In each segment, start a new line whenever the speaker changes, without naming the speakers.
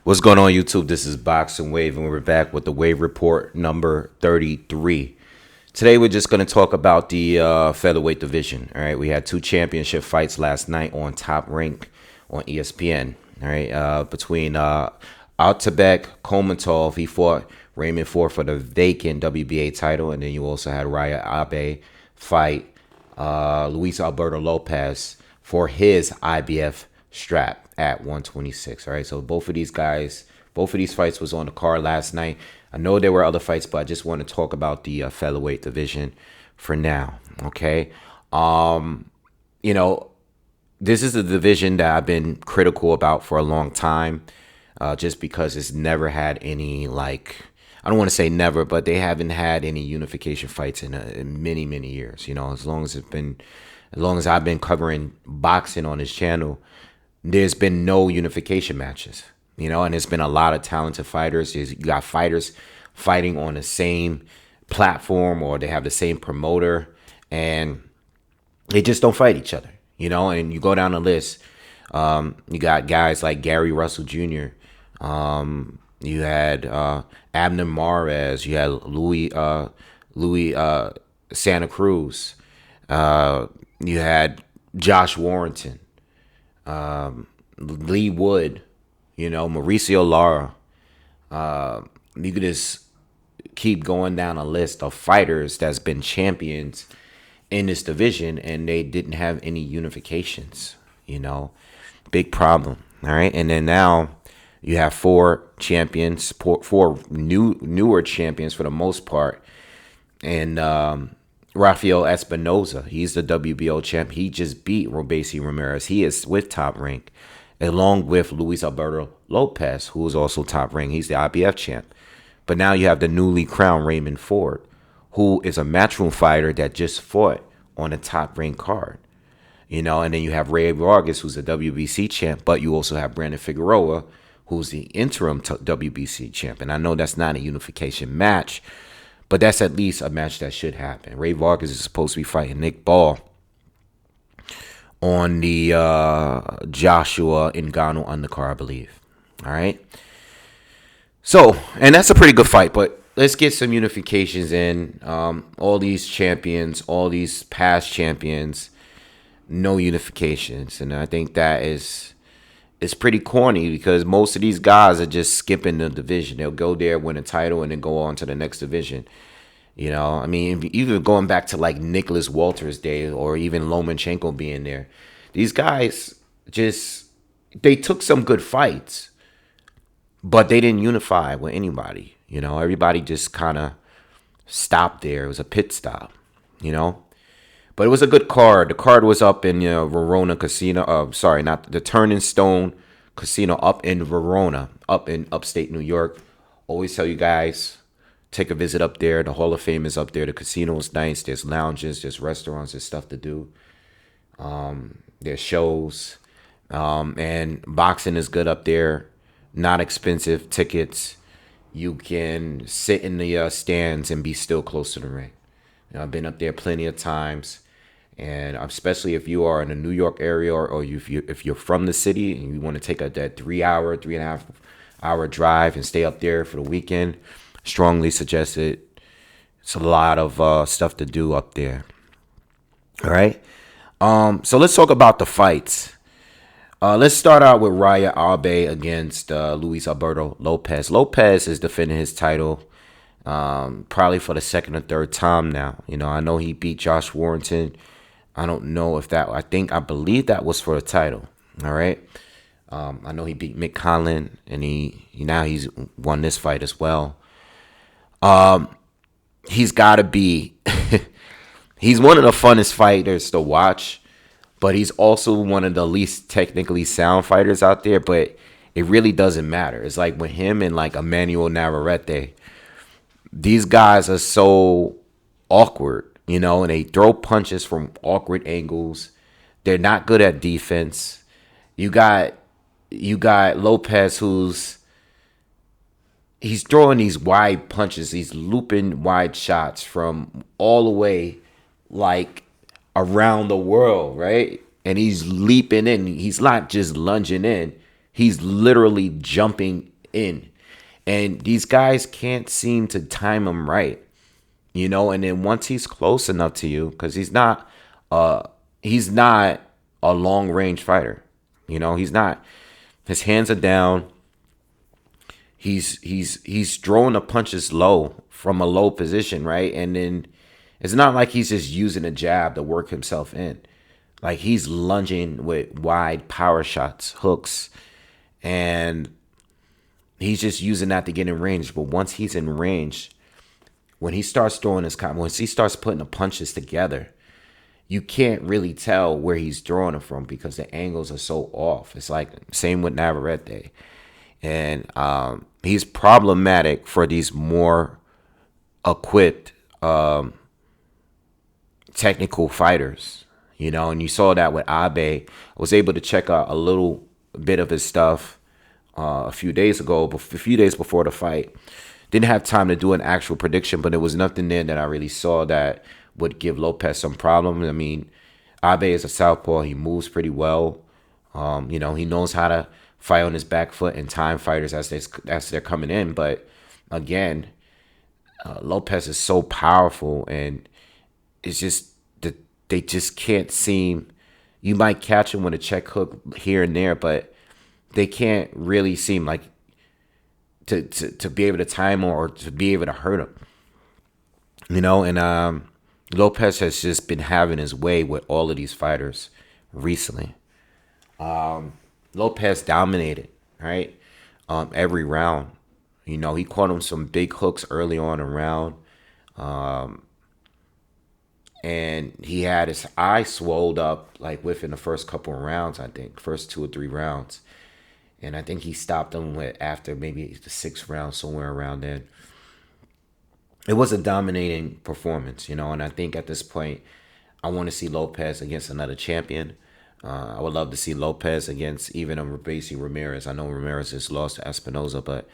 What's going on, YouTube? This is Boxingwave, and we're back with the Wave Report number 33. Today, we're just going to talk about the featherweight division. All right, we had two championship fights last night on Top Rank on espn. All right, between Alberto Kholmatov, he fought Raymond Ford for the vacant WBA title, and then you also had Raya Abe fight Luis Alberto Lopez for his IBF strap at 126. All right, so both of these fights was on the card last night. I know there were other fights, but I just want to talk about the featherweight division for now. Okay, you know, this is a division that I've been critical about for a long time, just because it's never had any, like, I don't want to say never, but they haven't had any unification fights in many years. You know, as long as I've been covering boxing on this channel, there's been no unification matches. You know, and there's been a lot of talented fighters. You got fighters fighting on the same platform, or they have the same promoter, and they just don't fight each other. You know, and you go down the list, you got guys like Gary Russell Jr., you had Abner Mares, you had Louis Santa Cruz, you had Josh Warrington, Lee Wood, you know, Mauricio Lara. You could just keep going down a list of fighters that's been champions in this division, and they didn't have any unifications. You know, big problem. All right, and then now you have four champions, four newer champions for the most part, and Rafael Espinoza, he's the WBO champ. He just beat Robesi Ramirez. He is with Top Rank, along with Luis Alberto Lopez, who is also Top Rank. He's the IBF champ. But now you have the newly crowned Raymond Ford, who is a matchroom fighter that just fought on a Top Rank card. You know, and then you have Ray Vargas, who's a WBC champ, but you also have Brandon Figueroa, who's the interim WBC champ. And I know that's not a unification match, but that's at least a match that should happen. Ray Vargas is supposed to be fighting Nick Ball on the Joshua Ngannou undercard, I believe. All right. So, and that's a pretty good fight, but let's get some unifications in. All these champions, all these past champions, no unifications. And I think that is pretty corny, because most of these guys are just skipping the division. They'll go there, win a title, and then go on to the next division. You know, I mean, even going back to like Nicholas Walters' day, or even Lomachenko being there, these guys they took some good fights, but they didn't unify with anybody. You know, everybody just kind of stopped there. It was a pit stop, you know. But it was a good card. The card was up in Verona Casino. Sorry, not the Turning Stone Casino up in Verona, up in upstate New York. Always tell you guys, take a visit up there. The Hall of Fame is up there. The casino is nice. There's lounges, there's restaurants, there's stuff to do. There's shows. And boxing is good up there. Not expensive tickets. You can sit in the stands and be still close to the ring. You know, I've been up there plenty of times. And especially if you are in the New York area, or if you're from the city and you want to take that 3.5 hour drive and stay up there for the weekend, strongly suggest it. It's a lot of stuff to do up there. All right. So let's talk about the fights. Let's start out with Raya Abe against Luis Alberto Lopez. Lopez is defending his title probably for the second or third time now. You know, I know he beat Josh Warrington. I don't know if that, I believe that was for the title. All right. I know he beat Mick Conlan, and he's won this fight as well. He's got to be, he's one of the funnest fighters to watch, but he's also one of the least technically sound fighters out there. But it really doesn't matter. It's like with him and like Emmanuel Navarrete, these guys are so awkward. You know, and they throw punches from awkward angles. They're not good at defense. You got Lopez, he's throwing these wide punches, these looping wide shots from all the way, like, around the world, right? And he's leaping in. He's not just lunging in. He's literally jumping in. And these guys can't seem to time him right, and then once he's close enough to you, because he's not a long range fighter. He's not. His hands are down. He's throwing the punches low from a low position, right? And then it's not like he's just using a jab to work himself in. Like he's lunging with wide power shots, hooks, and he's just using that to get in range. But once he's in range, when he starts once he starts putting the punches together, you can't really tell where he's throwing them from because the angles are so off. It's like same with Navarrete. And he's problematic for these more equipped technical fighters, and you saw that with Abe. I was able to check out a little bit of his stuff a few days before the fight. Didn't have time to do an actual prediction, but there was nothing there that I really saw that would give Lopez some problems. I mean, Abe is a southpaw. He moves pretty well. He knows how to fight on his back foot and time fighters as they're coming in. But again, Lopez is so powerful, and it's just that they just can't seem. You might catch him with a check hook here and there, but they can't really seem like to be able to time him or to be able to hurt him. And Lopez has just been having his way with all of these fighters recently. Lopez dominated, right? Every round. He caught him some big hooks early on in the round. And he had his eye swelled up like within the first couple of rounds, I think. First 2 or 3 rounds. And I think he stopped him after maybe the 6th round, somewhere around then. It was a dominating performance, and I think at this point, I want to see Lopez against another champion. I would love to see Lopez against even a Robeisy Ramirez. I know Ramirez just lost to Espinoza, but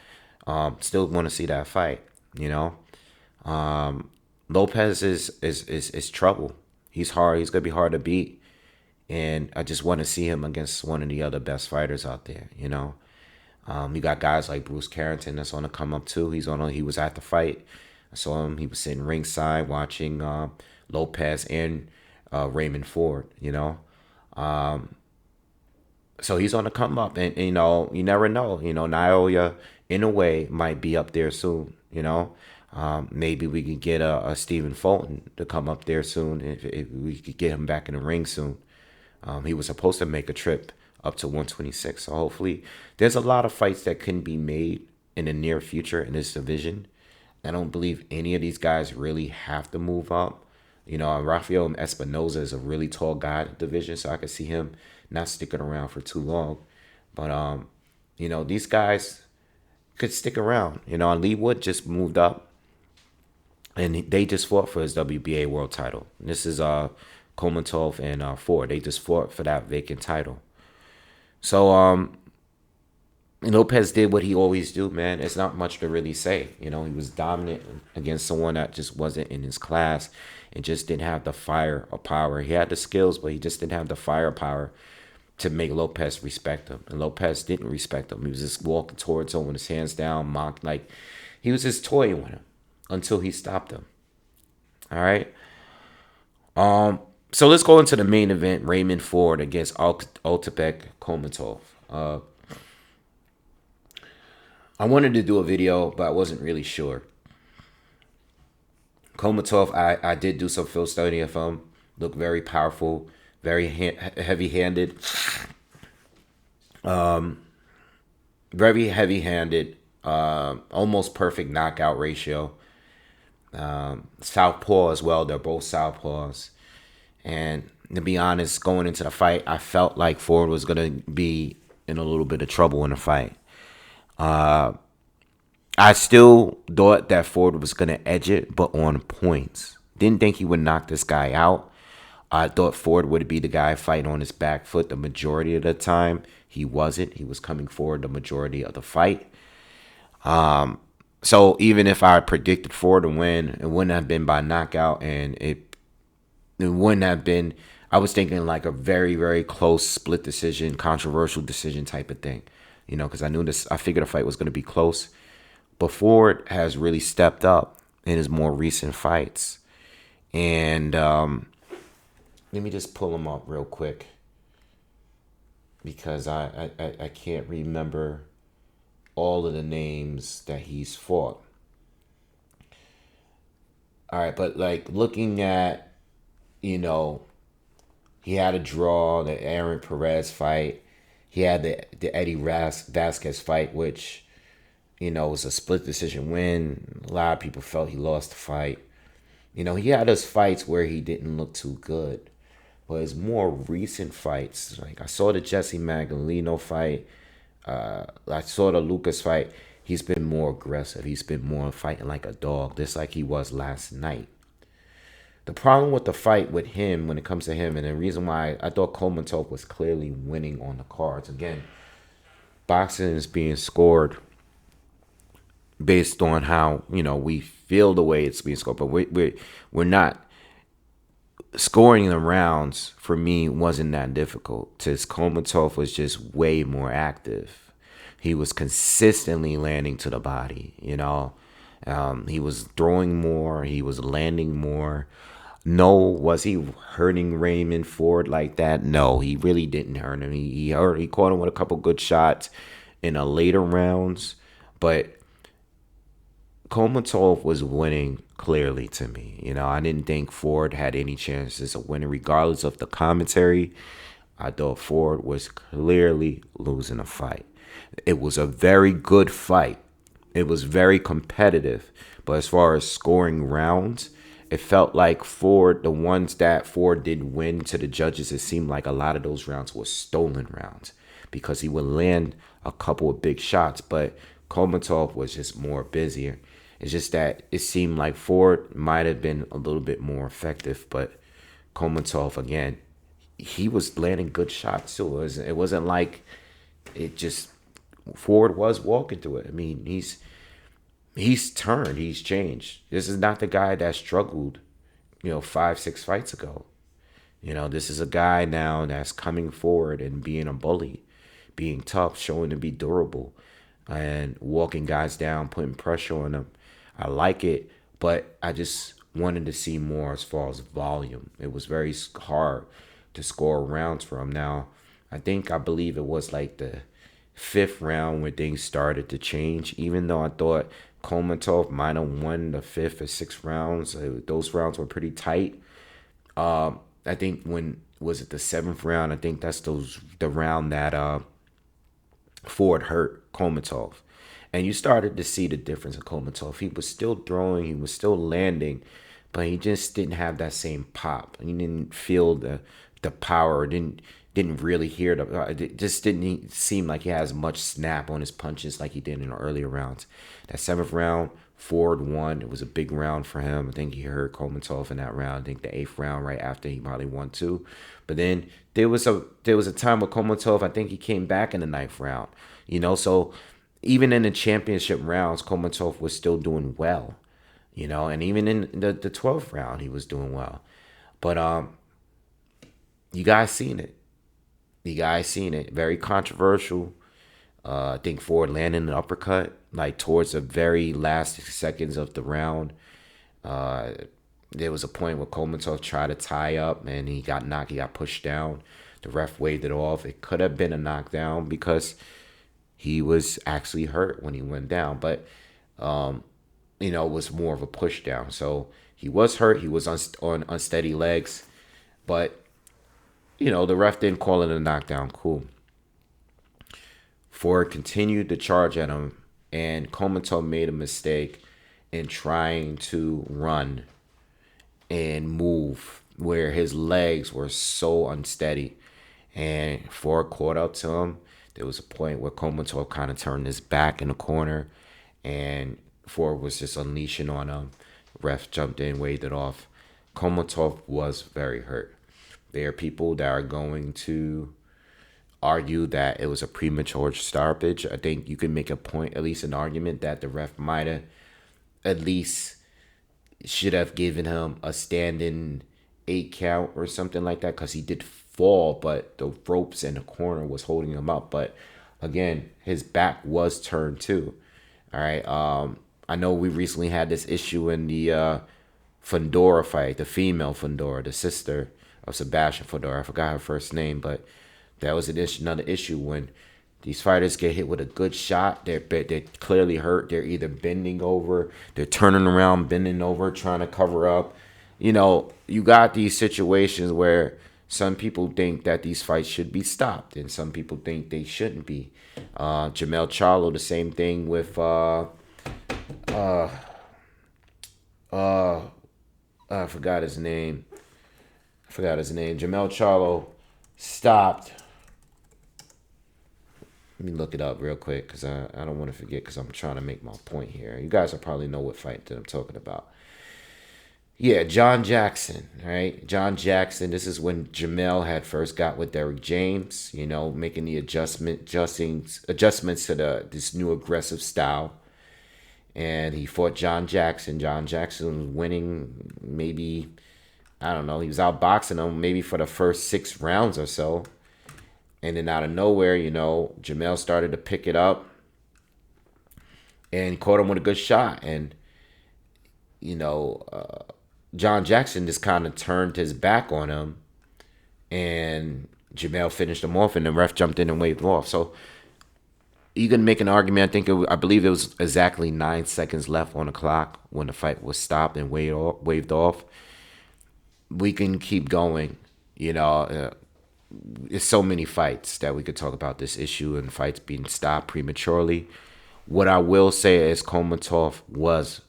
still want to see that fight. Lopez is trouble. He's hard. He's gonna be hard to beat, and I just want to see him against one of the other best fighters out there. You got guys like Bruce Carrington that's on the come up too. He was at the fight. I saw him. He was sitting ringside watching Lopez and Raymond Ford. So he's on the come up, and you never know. Naoya in a way might be up there soon. Maybe we could get a Stephen Fulton to come up there soon if we could get him back in the ring soon. He was supposed to make a trip up to 126. So hopefully there's a lot of fights that can be made in the near future in this division. I don't believe any of these guys really have to move up. Rafael Espinoza is a really tall guy in the division, so I could see him not sticking around for too long. But, these guys could stick around. Lee Wood just moved up, and they just fought for his WBA world title. This is Kholmatov and Ford. They just fought for that vacant title. So, Lopez did what he always do, man. It's not much to really say. He was dominant against someone that just wasn't in his class and just didn't have the fire or power. He had the skills, but he just didn't have the firepower to make Lopez respect him. And Lopez didn't respect him. He was just walking towards him with his hands down, mocked. Like, he was just toying with him until he stopped him. All right? So let's go into the main event, Raymond Ford against Alberto Kholmatov. I wanted to do a video, but I wasn't really sure. Kholmatov, I did do some film study of him. Looked very powerful, very heavy-handed. Very heavy-handed. Almost perfect knockout ratio. Southpaw as well. They're both southpaws. And to be honest, going into the fight, I felt like Ford was going to be in a little bit of trouble in the fight. I still thought that Ford was going to edge it, but on points. Didn't think he would knock this guy out. I thought Ford would be the guy fighting on his back foot the majority of the time. He wasn't. He was coming forward the majority of the fight. So even if I predicted Ford to win, it wouldn't have been by knockout, and it wouldn't have been. I was thinking like a very, very close split decision, controversial decision type of thing. because I knew this. I figured the fight was going to be close. But Ford has really stepped up in his more recent fights. And let me just pull him up real quick because I can't remember all of the names that he's fought. All right, but like looking at, you know, he had a draw, the Aaron Perez fight. He had the Eddie Vasquez fight, which, was a split decision win. A lot of people felt he lost the fight. He had those fights where he didn't look too good. But his more recent fights, like I saw the Jesse Magdaleno fight, I saw the Lucas fight. He's been more aggressive. He's been more fighting like a dog, just like he was last night. The problem with the fight with him, when it comes to him, and the reason why I thought Kholmatov was clearly winning on the cards, again, boxing is being scored based on how, we feel the way it's being scored, but we're not. Scoring the rounds for me wasn't that difficult. Kholmatov was just way more active. He was consistently landing to the body. He was throwing more. He was landing more. No, was he hurting Raymond Ford like that? No, he really didn't hurt him. He caught him with a couple good shots in the later rounds, but Kholmatov was winning clearly to me. I didn't think Ford had any chances of winning, regardless of the commentary. I thought Ford was clearly losing a fight. It was a very good fight. It was very competitive. But as far as scoring rounds, it felt like the ones that Ford did win to the judges, it seemed like a lot of those rounds were stolen rounds because he would land a couple of big shots. But Kholmatov was just more busier. It's just that it seemed like Ford might have been a little bit more effective, but Kholmatov, again, he was landing good shots too. It wasn't like it just Ford was walking through it. I mean, he's turned, he's changed. This is not the guy that struggled, 5-6 fights ago. This is a guy now that's coming forward and being a bully, being tough, showing to be durable, and walking guys down, putting pressure on them. I like it, but I just wanted to see more as far as volume. It was very hard to score rounds for him. Now, I believe it was like the 5th round when things started to change, even though I thought Kholmatov might have won the 5th or 6th rounds. Those rounds were pretty tight. I think was it the 7th round? I think that's the round that Ford hurt Kholmatov. And you started to see the difference in Kholmatov. He was still throwing, he was still landing, but he just didn't have that same pop. He didn't feel the power. Didn't really hear it just didn't seem like he has much snap on his punches like he did in the earlier rounds. That 7th round, Ford won. It was a big round for him. I think he hurt Kholmatov in that round. I think the 8th round right after he probably won too. But then there was a time with Kholmatov. I think he came back in the 9th round. So even in the championship rounds, Kholmatov was still doing well, and even in the 12th round, he was doing well. But you guys seen it. Very controversial. I think Ford landed an uppercut, like towards the very last seconds of the round. There was a point where Kholmatov tried to tie up, and he got knocked. He got pushed down. The ref waved it off. It could have been a knockdown because he was actually hurt when he went down, but it was more of a push down. So he was hurt. He was on unsteady legs, but the ref didn't call it a knockdown. Cool. Ford continued to charge at him, and Kholmatov made a mistake in trying to run and move where his legs were so unsteady, and Ford caught up to him. There was a point where Kholmatov kind of turned his back in the corner, and Ford was just unleashing on him. Ref jumped in, waved it off. Kholmatov was very hurt. There are people that are going to argue that it was a premature stoppage. I think you can make a point, at least an argument, that the ref might have at least should have given him a standing 8 count or something like that, because he did fall, but the ropes in the corner was holding him up. But again, his back was turned too. All right. I know we recently had this issue in the Fundora fight, the female Fundora, the sister of Sebastian Fundora. I forgot her first name, but that was another issue when these fighters get hit with a good shot. They're clearly hurt. They're either bending over, they're turning around, bending over, trying to cover up. You got these situations where some people think that these fights should be stopped, and some people think they shouldn't be. Jamel Charlo, the same thing with I forgot his name. Jamel Charlo stopped. Let me look it up real quick because I don't want to forget because I'm trying to make my point here. You guys will probably know what fight that I'm talking about. Yeah, John Jackson, right? John Jackson, this is when Jamel had first got with Derrick James, making the adjustments to this new aggressive style. And he fought John Jackson. John Jackson was winning maybe, I don't know, he was outboxing him maybe for the first 6 rounds or so. And then out of nowhere, Jamel started to pick it up and caught him with a good shot. And, John Jackson just kind of turned his back on him. And Jamel finished him off and the ref jumped in and waved off. So you can make an argument. I believe it was exactly 9 seconds left on the clock when the fight was stopped and waved off. We can keep going. There's so many fights that we could talk about this issue and fights being stopped prematurely. What I will say is Kholmatov was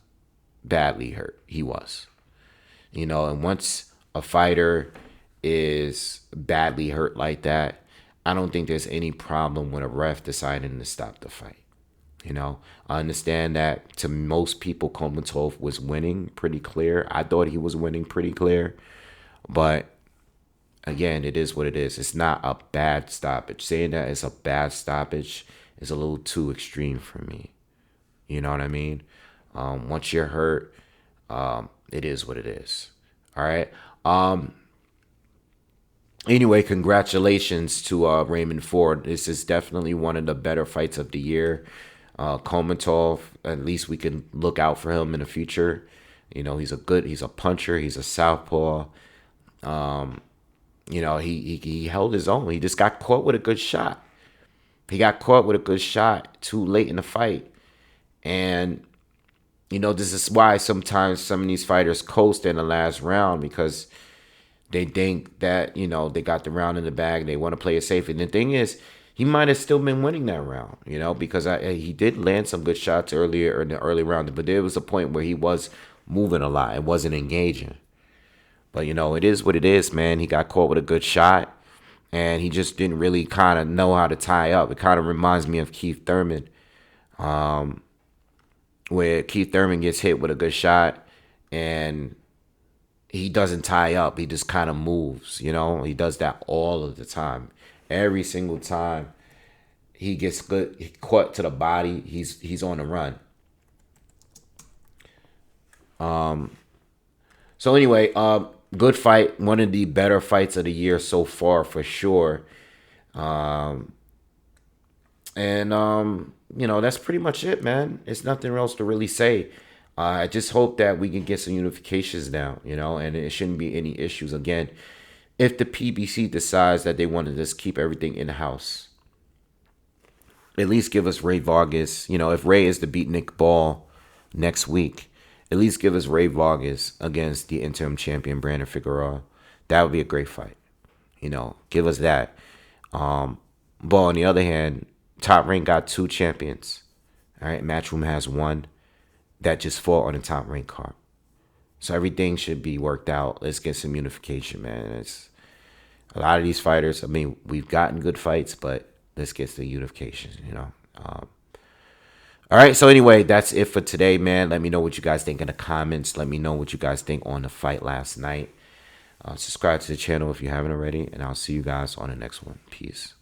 badly hurt. He was. And once a fighter is badly hurt like that, I don't think there's any problem with a ref deciding to stop the fight. I understand that to most people, Kholmatov was winning pretty clear. I thought he was winning pretty clear. But again, it is what it is. It's not a bad stoppage. Saying that it's a bad stoppage is a little too extreme for me. You know what I mean? Once you're hurt, it is what it is. All right. Anyway, congratulations to Raymond Ford. This is definitely one of the better fights of the year. Kholmatov, at least we can look out for him in the future. He's a puncher. He's a southpaw. He held his own. He just got caught with a good shot. Too late in the fight. And, this is why sometimes some of these fighters coast in the last round because they think that, they got the round in the bag. They want to play it safe. And the thing is, he might have still been winning that round, because he did land some good shots earlier in the early round. But there was a point where he was moving a lot. It wasn't engaging. But, it is what it is, man. He got caught with a good shot. And he just didn't really kind of know how to tie up. It kind of reminds me of Keith Thurman. Where Keith Thurman gets hit with a good shot. And he doesn't tie up. He just kind of moves, He does that all of the time. Every single time he gets caught to the body, he's on the run. So anyway, good fight. One of the better fights of the year so far, for sure. That's pretty much it, man. It's nothing else to really say. I just hope that we can get some unifications now, and it shouldn't be any issues. Again, if the PBC decides that they want to just keep everything in-house, at least give us Ray Vargas. If Ray is to beat Nick Ball next week, at least give us Ray Vargas against the interim champion, Brandon Figueroa. That would be a great fight. Give us that. But on the other hand, Top Rank got 2 champions. All right, Matchroom has 1 that just fought on the Top Rank card. So everything should be worked out. Let's get some unification, man. It's a lot of these fighters. I mean, we've gotten good fights, but let's get the unification, All right, so anyway, that's it for today, man. Let me know what you guys think in the comments. Let me know what you guys think on the fight last night. Subscribe to the channel if you haven't already, and I'll see you guys on the next one. Peace.